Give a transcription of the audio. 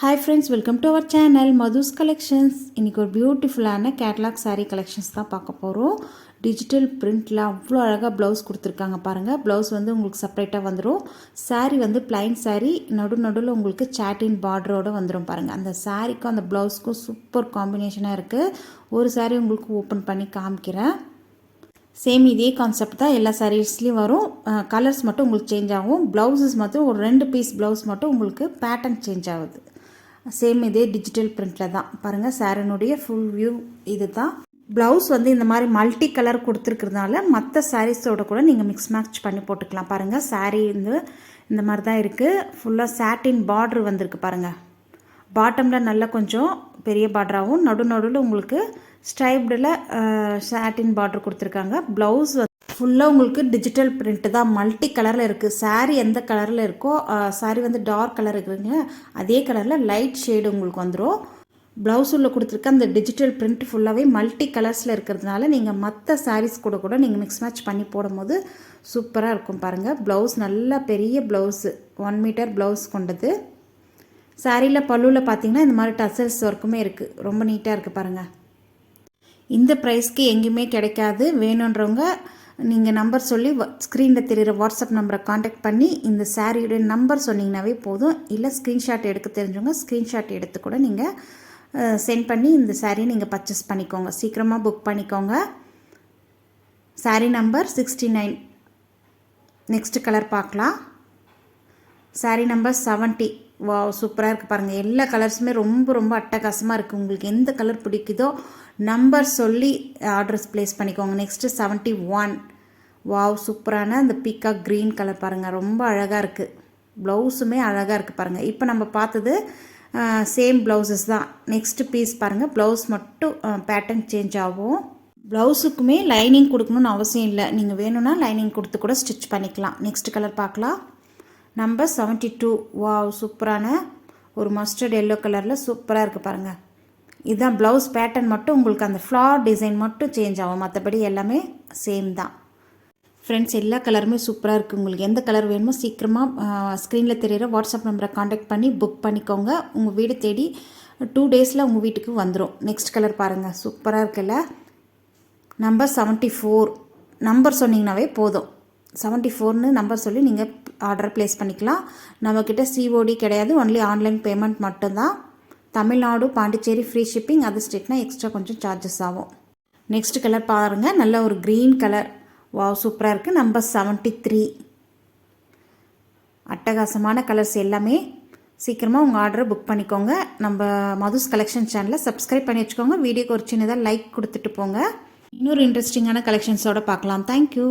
Hi friends, welcome to our channel Madhu's Collections. இன்னைக்கு ஒரு பியூட்டிஃபுல்லான கேட்லாக் saree collections தான் பார்க்க போகிறோம். டிஜிட்டல் பிரிண்டில் அவ்வளோ அழகாக ப்ளவுஸ் கொடுத்துருக்காங்க பாருங்கள். ப்ளவுஸ் வந்து உங்களுக்கு செப்பரேட்டாக வந்துடும். saree வந்து plain saree, நடுவில் உங்களுக்கு சாட்டின் பார்டரோடு வந்துடும் பாருங்கள். அந்த சாரீக்கும் அந்த ப்ளவுஸ்க்கும் சூப்பர் காம்பினேஷனாக இருக்குது. ஒரு saree உங்களுக்கு ஓப்பன் பண்ணி காமிக்கிறேன். சேம் இதே கான்செப்ட் தான் எல்லா சாரீஸ்லேயும் வரும். கலர்ஸ் மட்டும் உங்களுக்கு சேஞ்ச் ஆகும். ப்ளவுஸஸ் மட்டும் ஒரு 2 பீஸ் ப்ளவுஸ் மட்டும் உங்களுக்கு பேட்டர்ன் சேஞ்ச் ஆகுது. சேம் இதே டிஜிட்டல் பிரிண்டில் தான் பாருங்கள். சாரீனுடைய ஃபுல் வியூ இது தான். ப்ளவுஸ் வந்து இந்த மாதிரி மல்டி கலர் கொடுத்துருக்கிறதுனால மற்ற சாரீஸோட கூட நீங்கள் மிக்ஸ் மேட்ச் பண்ணி போட்டுக்கலாம். பாருங்கள், சாரீ வந்து இந்த மாதிரி தான் இருக்குது. ஃபுல்லாக சாட்டின் பார்ட்ரு வந்திருக்கு பாருங்கள். பாட்டமில் நல்லா கொஞ்சம் பெரிய பார்டராகவும் நடுவில் உங்களுக்கு ஸ்ட்ரைப்டில் சாட்டின் பார்டர் கொடுத்துருக்காங்க. ப்ளவுஸ் ஃபுல்லாக உங்களுக்கு டிஜிட்டல் பிரிண்ட்டு தான், மல்டி கலரில் இருக்குது. சாரீ எந்த கலரில் இருக்கோ, சாரீ வந்து டார்க் கலர் இருக்குதுங்க, அதே கலரில் லைட் ஷேடு உங்களுக்கு வந்துடும். ப்ளவுஸ் உள்ள கொடுத்துருக்க அந்த டிஜிட்டல் பிரிண்ட் ஃபுல்லாகவே மல்டி கலர்ஸில் இருக்கிறதுனால நீங்கள் மற்ற சாரீஸ் கூட நீங்கள் மிக்ஸ் மேட்ச் பண்ணி போடும்போது சூப்பராக இருக்கும் பாருங்கள். ப்ளவுஸ் நல்லா பெரிய ப்ளவுஸு, 1 மீட்டர் ப்ளவுஸ் கொண்டது. சாரியில் பல்லுவில் பார்த்தீங்கன்னா இந்த மாதிரி டசல்ஸ் ஒர்க்குமே இருக்குது. ரொம்ப நீட்டாக இருக்குது பாருங்கள். இந்த ப்ரைஸ்க்கு எங்கேயுமே கிடைக்காது. வேணுன்றவங்க நீங்கள் நம்பர் சொல்லி ஸ்க்ரீனில் தெரிகிற வாட்ஸ்அப் நம்பரை காண்டாக்ட் பண்ணி இந்த சாரியுடைய நம்பர் சொன்னீங்கன்னாவே போதும். இல்லை ஸ்க்ரீன்ஷாட் எடுக்க தெரிஞ்சவங்க ஸ்க்ரீன்ஷாட் எடுத்து கூட நீங்கள் சென்ட் பண்ணி இந்த சாரியை நீங்கள் பர்ச்சேஸ் பண்ணிக்கோங்க. சீக்கிரமாக புக் பண்ணிக்கோங்க. Sorry number 69. நெக்ஸ்ட் கலர் பார்க்கலாம். Sorry number 70. வா, சூப்பராக இருக்குது பாருங்கள். எல்லா கலர்ஸுமே ரொம்ப அட்டகாசமாக இருக்குது. உங்களுக்கு எந்த கலர் பிடிக்குதோ நம்பர் சொல்லி ஆர்டர்ஸ் ப்ளேஸ் பண்ணிக்கோங்க. நெக்ஸ்ட்டு 71. வாவ், சூப்பரான அந்த பீகாக் க்ரீன் கலர் பாருங்கள், ரொம்ப அழகாக இருக்குது. ப்ளவுஸுமே அழகாக இருக்குது பாருங்கள். இப்போ நம்ம பார்த்தது சேம் ப்ளவுஸஸ் தான். நெக்ஸ்ட் பீஸ் பாருங்கள். ப்ளவுஸ் மட்டும் பேட்டர்ன் சேஞ்ச் ஆகும். ப்ளவுஸுக்குமே லைனிங் கொடுக்கணுன்னு அவசியம் இல்லை. நீங்கள் வேணும்னா லைனிங் கொடுத்து கூட ஸ்டிச் பண்ணிக்கலாம். நெக்ஸ்ட் கலர் பார்க்கலாம். நம்பர் 72. வாவ், சூப்பரான ஒரு மஸ்டர்ட் எல்லோ கலரில் சூப்பராக இருக்குது பாருங்கள். இதுதான் ப்ளவுஸ் பேட்டர்ன் மட்டும் உங்களுக்கு அந்த ஃப்ளார் டிசைன் மட்டும் சேஞ்ச் ஆகும். மற்றபடி எல்லாமே சேம் தான். ஃப்ரெண்ட்ஸ், எல்லா கலருமே சூப்பராக இருக்குது. உங்களுக்கு எந்த கலர் வேணுமோ சீக்கிரமாக ஸ்க்ரீனில் தெரிகிற வாட்ஸ்அப் நம்பரை காண்டாக்ட் பண்ணி புக் பண்ணிக்கோங்க. உங்கள் வீடு தேடி 2 டேஸில் உங்கள் வீட்டுக்கு வந்துடும். நெக்ஸ்ட் கலர் பாருங்கள், சூப்பராக இருக்குல்ல. நம்பர் 74. நம்பர் சொன்னீங்கன்னாவே போதும். 74ன்னு நம்பர் சொல்லி நீங்கள் ஆர்டர் ப்ளேஸ் பண்ணிக்கலாம். நம்மக்கிட்ட சிஓடி கிடையாது, ஒன்லி ஆன்லைன் பேமெண்ட் மட்டும்தான். Tamil Nadu, Pondicherry free shipping. Other ஸ்டேட்னா extra கொஞ்சம் சார்ஜஸ் ஆகும். நெக்ஸ்ட் கலர் பாருங்கள், நல்ல ஒரு க்ரீன் கலர். வாவ், சூப்பராக இருக்குது. நம்பர் 73. அட்டகாசமான கலர்ஸ் எல்லாமே. சீக்கிரமாக உங்கள் ஆர்டரை புக் பண்ணிக்கோங்க. நம்ம மதுஸ் கலெக்ஷன் சேனலை சப்ஸ்கிரைப் பண்ணி வச்சுக்கோங்க. வீடியோக்கு ஒரு சின்னதாக லைக் கொடுத்துட்டு போங்க. இன்னொரு இன்ட்ரெஸ்டிங்கான கலெக்ஷன்ஸோடு பார்க்கலாம். தேங்க்யூ.